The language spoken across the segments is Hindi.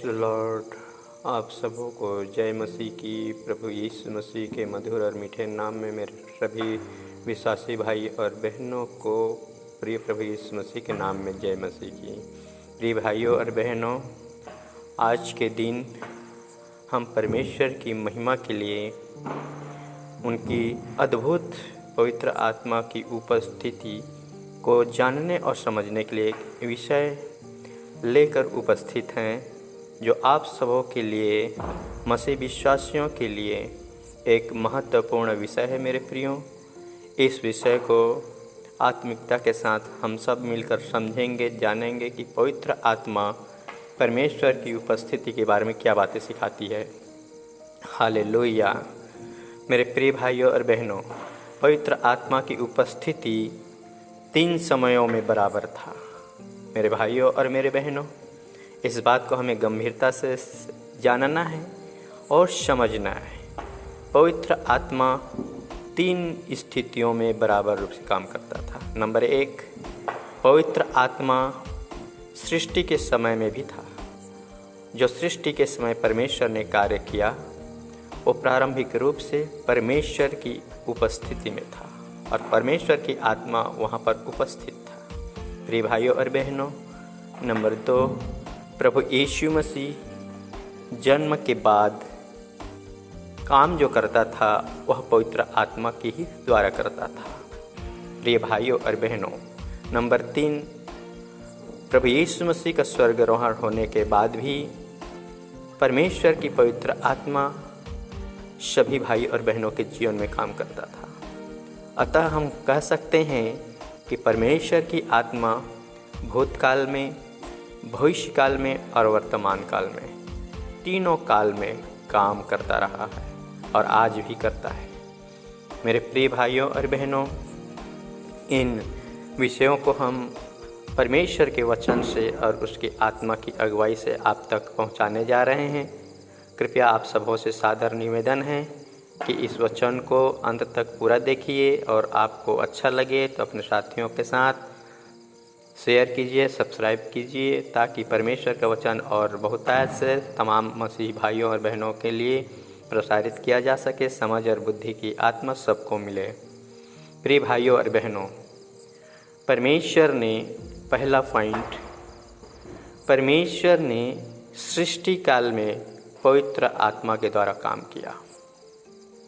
The Lord. आप सबों को जय मसीह की। प्रभु यीशु मसीह के मधुर और मीठे नाम में मेरे सभी विश्वासी भाई और बहनों को प्रिय प्रभु यीशु मसीह के नाम में जय मसीह की। प्रिय भाइयों और बहनों, आज के दिन हम परमेश्वर की महिमा के लिए उनकी अद्भुत पवित्र आत्मा की उपस्थिति को जानने और समझने के लिए एक विषय लेकर उपस्थित हैं, जो आप सबों के लिए, मसीह विश्वासियों के लिए एक महत्वपूर्ण विषय है। मेरे प्रियो, इस विषय को आत्मिकता के साथ हम सब मिलकर समझेंगे, जानेंगे कि पवित्र आत्मा परमेश्वर की उपस्थिति के बारे में क्या बातें सिखाती है। हालेलुया। मेरे प्रिय भाइयों और बहनों, पवित्र आत्मा की उपस्थिति 3 समयों में बराबर था। मेरे भाइयों और मेरे बहनों, इस बात को हमें गंभीरता से जानना है और समझना है। पवित्र आत्मा 3 स्थितियों में बराबर रूप से काम करता था। नंबर 1, पवित्र आत्मा सृष्टि के समय में भी था। जो सृष्टि के समय परमेश्वर ने कार्य किया, वो प्रारंभिक रूप से परमेश्वर की उपस्थिति में था और परमेश्वर की आत्मा वहाँ पर उपस्थित था। प्रिय भाइयों और बहनों, नंबर 2, प्रभु यीशु मसीह जन्म के बाद काम जो करता था वह पवित्र आत्मा के ही द्वारा करता था। प्रिय भाइयों और बहनों, नंबर 3, प्रभु यीशु मसीह का स्वर्गारोहण होने के बाद भी परमेश्वर की पवित्र आत्मा सभी भाई और बहनों के जीवन में काम करता था। अतः हम कह सकते हैं कि परमेश्वर की आत्मा भूतकाल में, भविष्यकाल में और वर्तमान काल में, तीनों काल में काम करता रहा है और आज भी करता है। मेरे प्रिय भाइयों और बहनों, इन विषयों को हम परमेश्वर के वचन से और उसकी आत्मा की अगुवाई से आप तक पहुंचाने जा रहे हैं। कृपया आप सबों से सादर निवेदन है कि इस वचन को अंत तक पूरा देखिए और आपको अच्छा लगे तो अपने साथियों के साथ शेयर कीजिए, सब्सक्राइब कीजिए, ताकि परमेश्वर का वचन और बहुतायत से तमाम मसीह भाइयों और बहनों के लिए प्रसारित किया जा सके। समझ और बुद्धि की आत्मा सबको मिले। प्रिय भाइयों और बहनों, परमेश्वर ने, पहला पॉइंट, परमेश्वर ने सृष्टि काल में पवित्र आत्मा के द्वारा काम किया।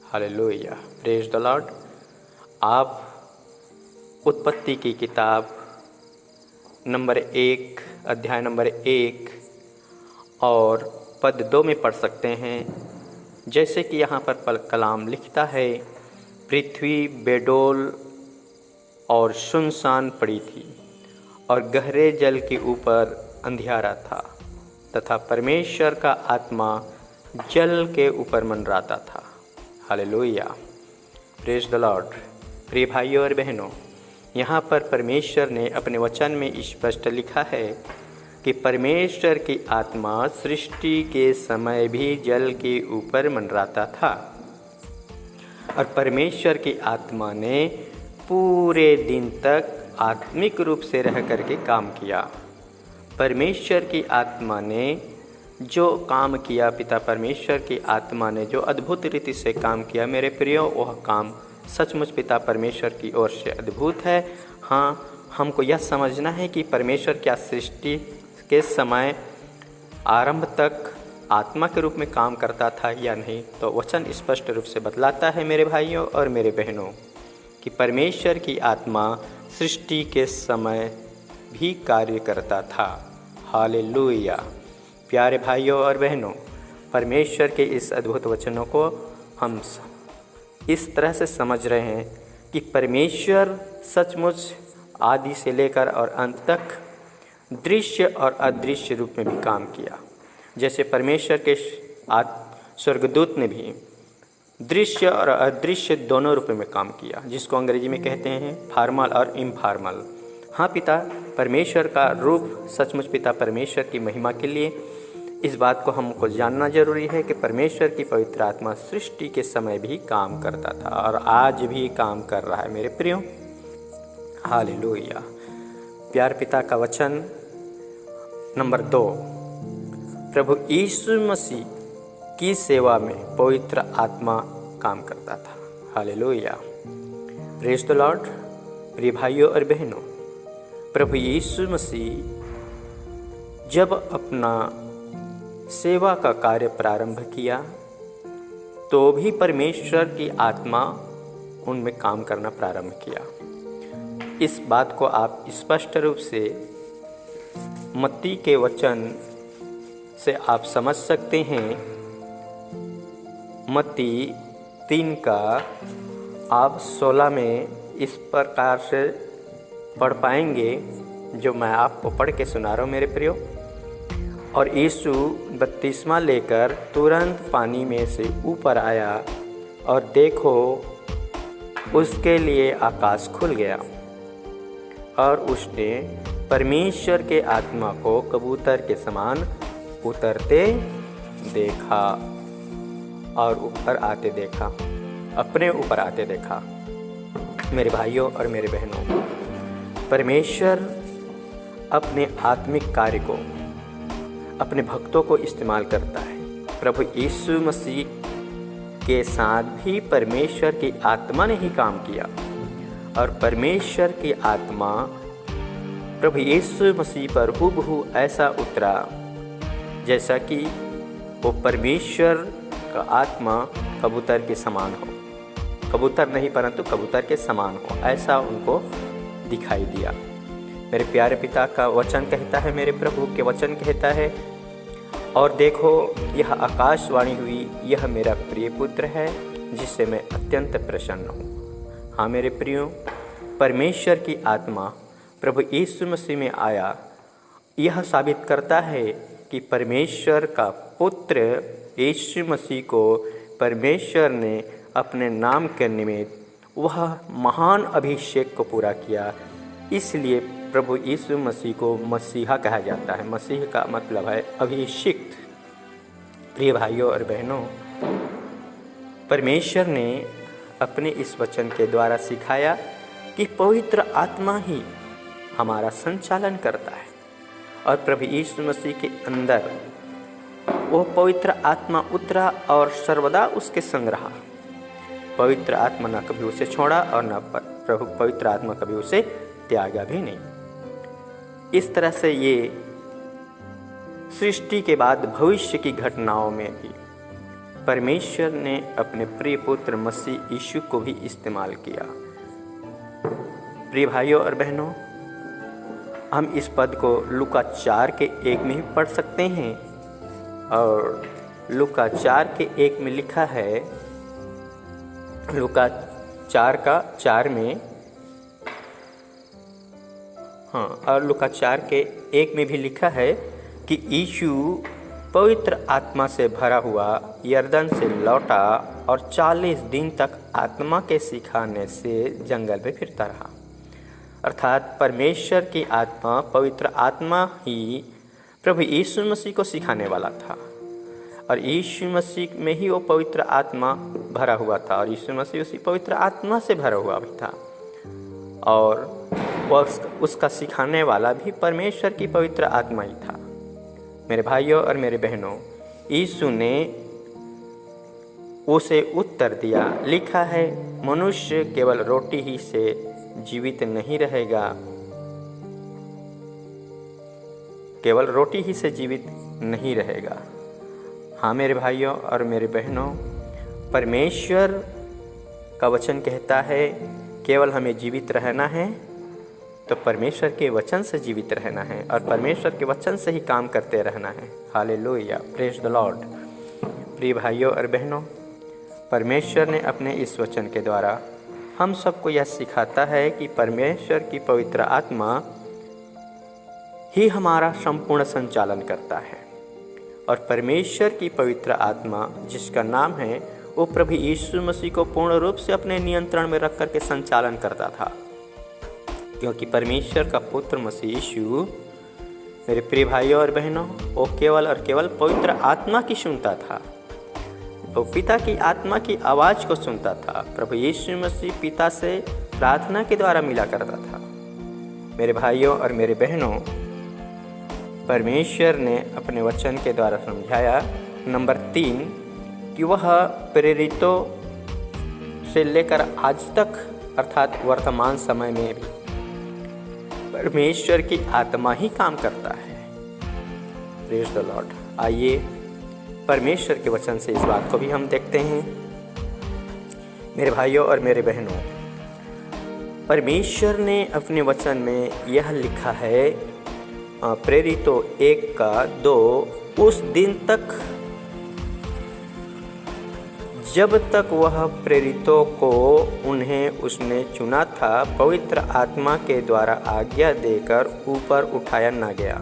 Hallelujah, praise the Lord. आप उत्पत्ति की किताब नंबर 1, अध्याय नंबर 1 और पद 2 में पढ़ सकते हैं। जैसे कि यहाँ पर कलाम लिखता है, पृथ्वी बेडौल और सुनसान पड़ी थी और गहरे जल के ऊपर अंधियारा था तथा परमेश्वर का आत्मा जल के ऊपर मंडराता था। Hallelujah, praise the Lord. प्रिय भाइयों और बहनों, यहाँ पर परमेश्वर ने अपने वचन में स्पष्ट लिखा है कि परमेश्वर की आत्मा सृष्टि के समय भी जल के ऊपर मंडराता था और परमेश्वर की आत्मा ने पूरे दिन तक आत्मिक रूप से रह करके काम किया। परमेश्वर की आत्मा ने जो काम किया, पिता परमेश्वर की आत्मा ने जो अद्भुत रीति से काम किया, मेरे प्रियो, वह काम सचमुच पिता परमेश्वर की ओर से अद्भुत है। हाँ, हमको यह समझना है कि परमेश्वर क्या सृष्टि के समय आरंभ तक आत्मा के रूप में काम करता था या नहीं, तो वचन स्पष्ट रूप से बतलाता है मेरे भाइयों और मेरे बहनों कि परमेश्वर की आत्मा सृष्टि के समय भी कार्य करता था। हालेलुया। प्यारे भाइयों और बहनों, परमेश्वर के इस अद्भुत वचनों को हम इस तरह से समझ रहे हैं कि परमेश्वर सचमुच आदि से लेकर और अंत तक दृश्य और अदृश्य रूप में भी काम किया। जैसे परमेश्वर के स्वर्गदूत ने भी दृश्य और अदृश्य दोनों रूप में काम किया, जिसको अंग्रेजी में कहते हैं फॉर्मल और इनफॉर्मल। हाँ, पिता परमेश्वर का रूप सचमुच पिता परमेश्वर की महिमा के लिए इस बात को हमको जानना जरूरी है कि परमेश्वर की पवित्र आत्मा सृष्टि के समय भी काम करता था और आज भी काम कर रहा है मेरे प्रियो। हालेलुया। प्यार पिता का वचन नंबर 2, प्रभु यीशु मसीह की सेवा में पवित्र आत्मा काम करता था। Hallelujah, praise the Lord. प्रिय भाइयों और बहनों, प्रभु यीशु मसीह जब अपना सेवा का कार्य प्रारंभ किया तो भी परमेश्वर की आत्मा उनमें काम करना प्रारंभ किया। इस बात को आप स्पष्ट रूप से मत्ती के वचन से आप समझ सकते हैं। मत्ती 3 का आप 16 में इस प्रकार से पढ़ पाएंगे जो मैं आपको पढ़ के सुना रहा हूँ मेरे प्रियो। और यीशु बपतिस्मा लेकर तुरंत पानी में से ऊपर आया और देखो उसके लिए आकाश खुल गया और उसने परमेश्वर के आत्मा को कबूतर के समान उतरते देखा और ऊपर आते देखा, अपने ऊपर आते देखा। मेरे भाइयों और मेरे बहनों, परमेश्वर अपने आत्मिक कार्य को अपने भक्तों को इस्तेमाल करता है। प्रभु यीशु मसीह के साथ भी परमेश्वर की आत्मा ने ही काम किया और परमेश्वर की आत्मा प्रभु यीशु मसीह पर हूबहू ऐसा उतरा जैसा कि वो परमेश्वर का आत्मा कबूतर के समान हो। कबूतर नहीं परंतु कबूतर के समान हो, ऐसा उनको दिखाई दिया। मेरे प्यारे पिता का वचन कहता है, मेरे प्रभु के वचन कहता है, और देखो यह आकाशवाणी हुई, यह मेरा प्रिय पुत्र है जिससे मैं अत्यंत प्रसन्न हूँ। हाँ मेरे प्रियो, परमेश्वर की आत्मा प्रभु यीशु मसीह में आया, यह साबित करता है कि परमेश्वर का पुत्र यीशु मसीह को परमेश्वर ने अपने नाम के निमित्त वह महान अभिषेक को पूरा किया। इसलिए प्रभु यीशु मसीह को मसीहा कहा जाता है। मसीह का मतलब है अभिषिक्त। प्रिय भाइयों और बहनों, परमेश्वर ने अपने इस वचन के द्वारा सिखाया कि पवित्र आत्मा ही हमारा संचालन करता है और प्रभु यीशु मसीह के अंदर वो पवित्र आत्मा उतरा और सर्वदा उसके संग रहा। पवित्र आत्मा न कभी उसे छोड़ा और न प्रभु पवित्र आत्मा कभी उसे त्यागा भी नहीं। इस तरह से ये सृष्टि के बाद भविष्य की घटनाओं में भी परमेश्वर ने अपने प्रिय पुत्र मसीह यीशु को भी इस्तेमाल किया। प्रिय भाइयों और बहनों, हम इस पद को लूका 4 के 1 में ही पढ़ सकते हैं और लूका 4 के 1 में लिखा है, लूका 4 का 4 में, हाँ, और लूका 4 के 1 में भी लिखा है कि यीशु पवित्र आत्मा से भरा हुआ यरदन से लौटा और 40 दिन तक आत्मा के सिखाने से जंगल में फिरता रहा। अर्थात परमेश्वर की आत्मा, पवित्र आत्मा ही प्रभु यीशु मसीह को सिखाने वाला था और यीशु मसीह में ही वो पवित्र आत्मा भरा हुआ था और यीशु मसीह उसी पवित्र आत्मा से भरा हुआ भी था और वह उसका सिखाने वाला भी परमेश्वर की पवित्र आत्मा ही था। मेरे भाइयों और मेरे बहनों, यीशु ने उसे उत्तर दिया, लिखा है, मनुष्य केवल रोटी ही से जीवित नहीं रहेगा, केवल रोटी ही से जीवित नहीं रहेगा। हाँ मेरे भाइयों और मेरे बहनों, परमेश्वर का वचन कहता है केवल हमें जीवित रहना है तो परमेश्वर के वचन से जीवित रहना है और परमेश्वर के वचन से ही काम करते रहना है। Hallelujah, praise the Lord. प्रिय भाइयों और बहनों, परमेश्वर ने अपने इस वचन के द्वारा हम सबको यह सिखाता है कि परमेश्वर की पवित्र आत्मा ही हमारा संपूर्ण संचालन करता है और परमेश्वर की पवित्र आत्मा जिसका नाम है वो प्रभु यीशु मसीह को पूर्ण रूप से अपने नियंत्रण में रख कर के संचालन करता था, क्योंकि परमेश्वर का पुत्र मसीह यीशु, मेरे प्रिय भाइयों और बहनों, वो केवल और केवल पवित्र आत्मा की सुनता था, वो पिता की आत्मा की आवाज़ को सुनता था। प्रभु यीशु मसीह पिता से प्रार्थना के द्वारा मिला करता था। मेरे भाइयों और मेरे बहनों, परमेश्वर ने अपने वचन के द्वारा समझाया। नंबर 3 कि वह प्रेरितों से लेकर आज तक अर्थात वर्तमान समय में भी परमेश्वर की आत्मा ही काम करता है। Praise the Lord. आइए परमेश्वर के वचन से इस बात को भी हम देखते हैं। मेरे भाइयों और मेरे बहनों, परमेश्वर ने अपने वचन में यह लिखा है, प्रेरितों 1:2, उस दिन तक जब तक वह प्रेरितों को उन्हें उसने चुना था पवित्र आत्मा के द्वारा आज्ञा देकर ऊपर उठाया न गया,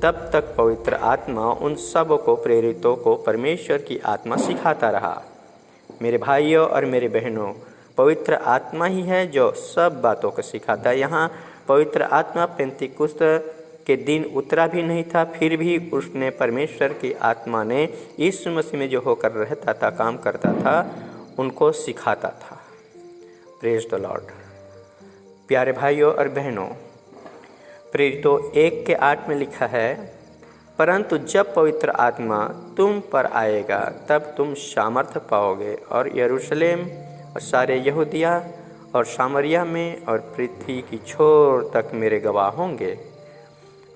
तब तक पवित्र आत्मा उन सब को प्रेरितों को परमेश्वर की आत्मा सिखाता रहा। मेरे भाइयों और मेरे बहनों, पवित्र आत्मा ही है जो सब बातों को सिखाता है। यहाँ पवित्र आत्मा पेंतीकुस्त के दिन उतरा भी नहीं था, फिर भी उसने परमेश्वर की आत्मा ने यीशु मसीह में जो होकर रहता था, काम करता था, उनको सिखाता था। Praise the Lord. प्यारे भाइयों और बहनों, प्रेरितों 1:8 में लिखा है, परंतु जब पवित्र आत्मा तुम पर आएगा तब तुम सामर्थ्य पाओगे और यरूशलेम और सारे यहूदिया और सामरिया में और पृथ्वी की छोर तक मेरे गवाह होंगे।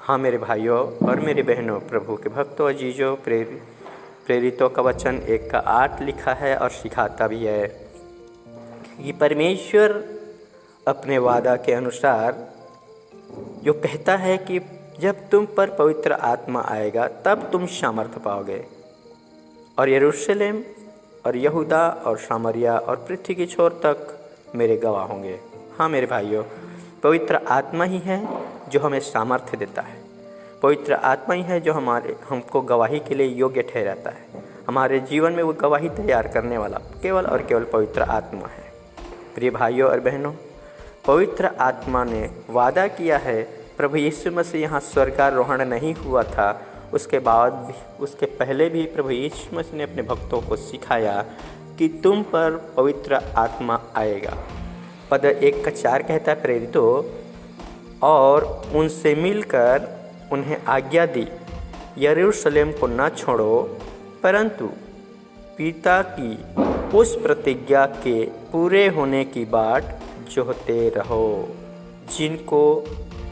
हाँ मेरे भाइयों और मेरे बहनों, प्रभु के भक्तों, अजीजों, प्रेरितों का वचन 1:8 लिखा है और सिखाता भी है कि परमेश्वर अपने वादा के अनुसार जो कहता है कि जब तुम पर पवित्र आत्मा आएगा तब तुम सामर्थ्य पाओगे और यरूशलेम और यहूदा और सामरिया और पृथ्वी की छोर तक मेरे गवाह होंगे। हाँ मेरे भाइयों, पवित्र आत्मा ही है जो हमें सामर्थ्य देता है। पवित्र आत्मा ही है जो हमको गवाही के लिए योग्य ठहराता है। हमारे जीवन में वो गवाही तैयार करने वाला केवल और केवल पवित्र आत्मा है। प्रिय भाइयों और बहनों, पवित्र आत्मा ने वादा किया है, प्रभु यीशु मसीह यहाँ स्वर्गारोहण नहीं हुआ था, उसके बाद भी, उसके पहले भी प्रभु यीशु मसीह ने अपने भक्तों को सिखाया कि तुम पर पवित्र आत्मा आएगा। पद 1:4 कहता है, प्रेरितों और उनसे मिलकर उन्हें आज्ञा दी, यरूशलेम को न छोड़ो, परंतु पिता की उस प्रतिज्ञा के पूरे होने की बाट जोहते रहो,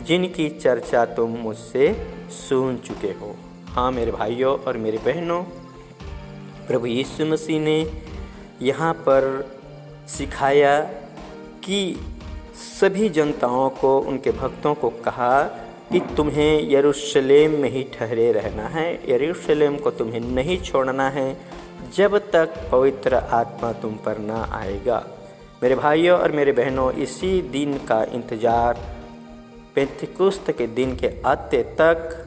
जिनकी चर्चा तुम मुझसे सुन चुके हो। हाँ मेरे भाइयों और मेरे बहनों, प्रभु यीशु मसीह ने यहाँ पर सिखाया कि सभी जनताओं को, उनके भक्तों को कहा कि तुम्हें यरूशलेम में ही ठहरे रहना है, यरूशलेम को तुम्हें नहीं छोड़ना है जब तक पवित्र आत्मा तुम पर ना आएगा। मेरे भाइयों और मेरे बहनों, इसी दिन का इंतज़ार पेंतीकुस्त के दिन के आते तक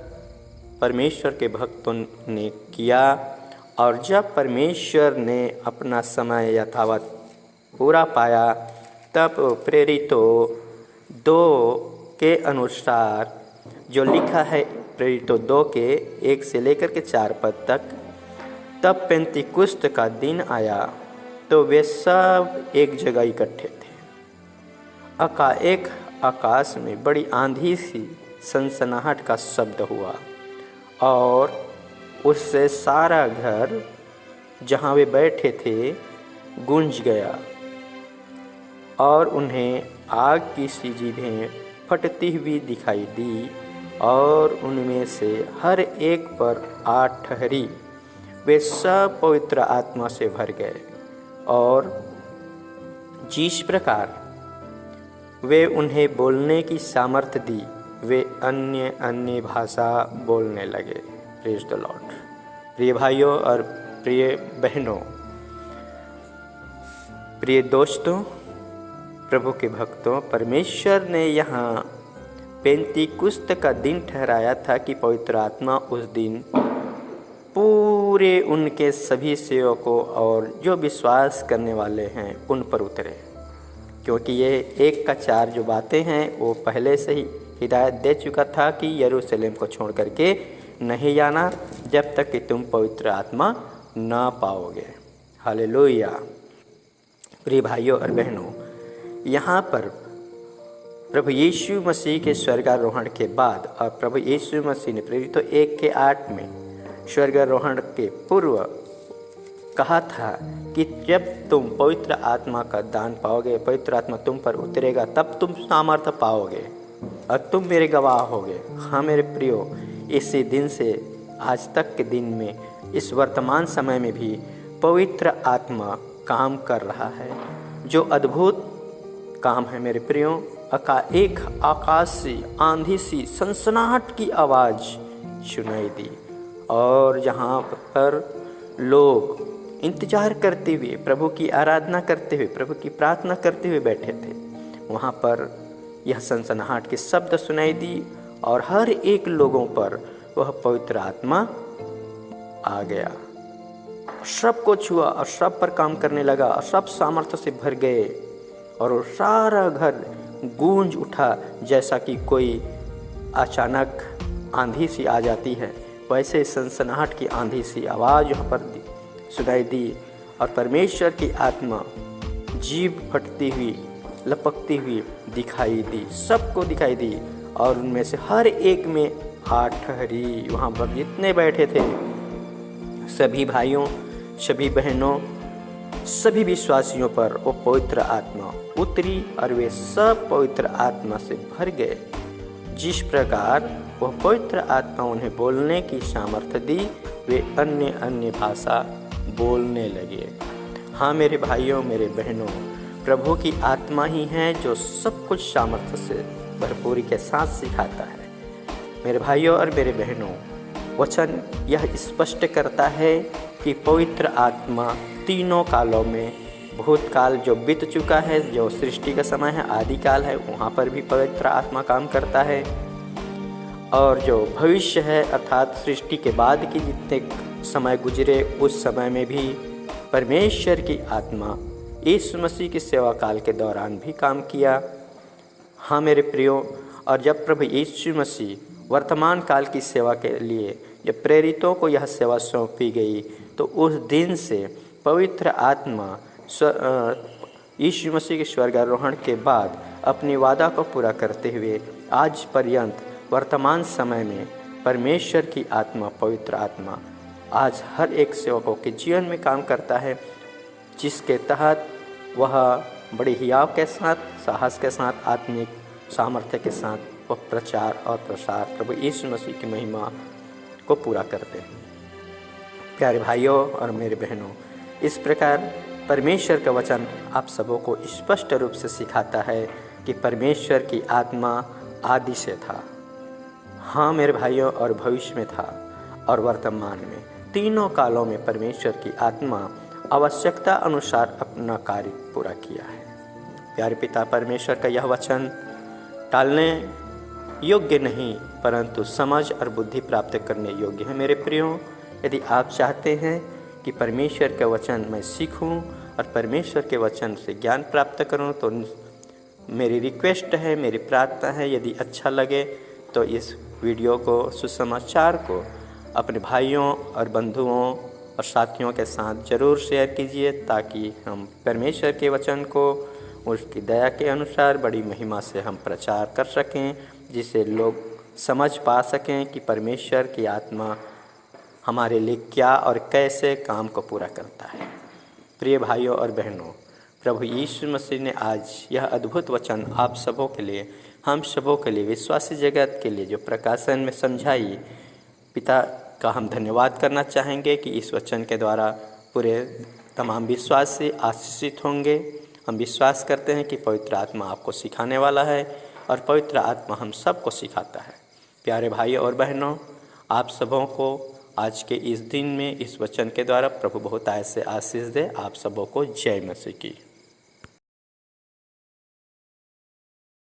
परमेश्वर के भक्तों ने किया, और जब परमेश्वर ने अपना समय यथावत पूरा पाया तब प्रेरितों 2 के अनुसार जो लिखा है, प्रेरितों 2 के 1 से लेकर के 4 पद तक, तब पेंतीकुस्त का दिन आया तो वे सब एक जगह इकट्ठे थे। एकाएक आकाश में बड़ी आंधी सी सनसनाहट का शब्द हुआ और उससे सारा घर जहाँ वे बैठे थे गूंज गया और उन्हें आग की सी जीभें फटती हुई दिखाई दी और उनमें से हर एक पर आग ठहरी। वे सब पवित्र आत्मा से भर गए और जिस प्रकार वे उन्हें बोलने की सामर्थ्य दी, वे अन्य अन्य भाषा बोलने लगे। Praise the Lord. प्रिय भाइयों और प्रिय बहनों, प्रिय दोस्तों, प्रभु के भक्तों, परमेश्वर ने यहाँ पेंतीकुस्त का दिन ठहराया था कि पवित्र आत्मा उस दिन पूरे उनके सभी सेवकों और जो विश्वास करने वाले हैं उन पर उतरे, क्योंकि ये 1:4 जो बातें हैं वो पहले से ही हिदायत दे चुका था कि यरूशलेम को छोड़ करके नहीं जाना जब तक कि तुम पवित्र आत्मा ना पाओगे। हालेलुया। प्रिय भाइयों और बहनों, यहाँ पर प्रभु यीशु मसीह के स्वर्गारोहण के बाद और प्रभु यीशु मसीह ने प्रेरितों 1:8 में स्वर्गारोहण के पूर्व कहा था कि जब तुम पवित्र आत्मा का दान पाओगे, पवित्र आत्मा तुम पर उतरेगा, तब तुम सामर्थ्य पाओगे और तुम मेरे गवाह होगे। हाँ मेरे प्रियो, इसी दिन से आज तक के दिन में, इस वर्तमान समय में भी पवित्र आत्मा काम कर रहा है। जो अद्भुत काम है मेरे प्रियो, एक आकाश से आंधी सी सनसनाहट की आवाज़ सुनाई दी और जहाँ पर लोग इंतजार करते हुए, प्रभु की आराधना करते हुए, प्रभु की प्रार्थना करते हुए बैठे थे, वहाँ पर यह सनसनाहट के शब्द सुनाई दी और हर एक लोगों पर वह पवित्र आत्मा आ गया, सबको छुआ और सब पर काम करने लगा और सब सामर्थ्य से भर गए और वो सारा घर गूंज उठा। जैसा कि कोई अचानक आंधी सी आ जाती है, वैसे सनसनाहट की आंधी सी आवाज़ यहाँ पर सुनाई दी और परमेश्वर की आत्मा जीभ फटती हुई, लपकती हुई दिखाई दी, सबको दिखाई दी और उनमें से हर एक में आ ठहरी। वहाँ पर जितने बैठे थे सभी भाइयों, सभी बहनों, सभी विश्वासियों पर वो पवित्र आत्मा उतरी और वे सब पवित्र आत्मा से भर गए। जिस प्रकार वह पवित्र आत्मा उन्हें बोलने की सामर्थ्य दी, वे अन्य अन्य भाषा बोलने लगे। हाँ मेरे भाइयों, मेरे बहनों, प्रभु की आत्मा ही है जो सब कुछ सामर्थ्य से भरपूरी के साथ सिखाता है। मेरे भाइयों और मेरे बहनों, वचन यह स्पष्ट करता है कि पवित्र आत्मा तीनों कालों में, भूतकाल जो बीत चुका है, जो सृष्टि का समय है, आदिकाल है, वहाँ पर भी पवित्र आत्मा काम करता है, और जो भविष्य है अर्थात सृष्टि के बाद की जितने समय गुजरे, उस समय में भी परमेश्वर की आत्मा यीशु मसीह की सेवा काल के दौरान भी काम किया। हाँ मेरे प्रियो, और जब प्रभु यीशु मसीह वर्तमान काल की सेवा के लिए जब प्रेरितों को यह सेवा सौंपी गई, तो उस दिन से पवित्र आत्मा यीशु मसीह के स्वर्गारोहण के बाद अपनी वादा को पूरा करते हुए आज पर्यंत वर्तमान समय में परमेश्वर की आत्मा, पवित्र आत्मा आज हर एक सेवकों के जीवन में काम करता है, जिसके तहत वह बड़े हियाव के साथ, साहस के साथ, आत्मिक सामर्थ्य के साथ वह प्रचार और प्रसार प्रभु यीशु मसीह की महिमा को पूरा करते हैं। प्यारे भाइयों और मेरे बहनों, इस प्रकार परमेश्वर का वचन आप सबों को स्पष्ट रूप से सिखाता है कि परमेश्वर की आत्मा आदि से था। हाँ मेरे भाइयों, और भविष्य में था और वर्तमान में, तीनों कालों में परमेश्वर की आत्मा आवश्यकता अनुसार अपना कार्य पूरा किया है। प्यारे पिता परमेश्वर का यह वचन टालने योग्य नहीं, परंतु समझ और बुद्धि प्राप्त करने योग्य है। मेरे प्रियो, यदि आप चाहते हैं कि परमेश्वर का वचन मैं सीखूं और परमेश्वर के वचन से ज्ञान प्राप्त करूं, तो मेरी रिक्वेस्ट है, मेरी प्रार्थना है, यदि अच्छा लगे तो इस वीडियो को, सुसमाचार को अपने भाइयों और बंधुओं और साथियों के साथ ज़रूर शेयर कीजिए, ताकि हम परमेश्वर के वचन को उसकी दया के अनुसार बड़ी महिमा से हम प्रचार कर सकें, जिससे लोग समझ पा सकें कि परमेश्वर की आत्मा हमारे लिए क्या और कैसे काम को पूरा करता है। प्रिय भाइयों और बहनों, प्रभु यीशु मसीह ने आज यह अद्भुत वचन आप सबों के लिए, हम सबों के लिए, विश्वासी जगत के लिए जो प्रकाशन में समझाई, पिता का हम धन्यवाद करना चाहेंगे कि इस वचन के द्वारा पूरे तमाम विश्वासी आशीषित होंगे। हम विश्वास करते हैं कि पवित्र आत्मा आपको सिखाने वाला है और पवित्र आत्मा हम सबको सिखाता है। प्यारे भाइयों और बहनों, आप सबों को आज के इस दिन में इस वचन के द्वारा प्रभु बहुत आय से आशीष दे। आप सबों को जय मसीह की।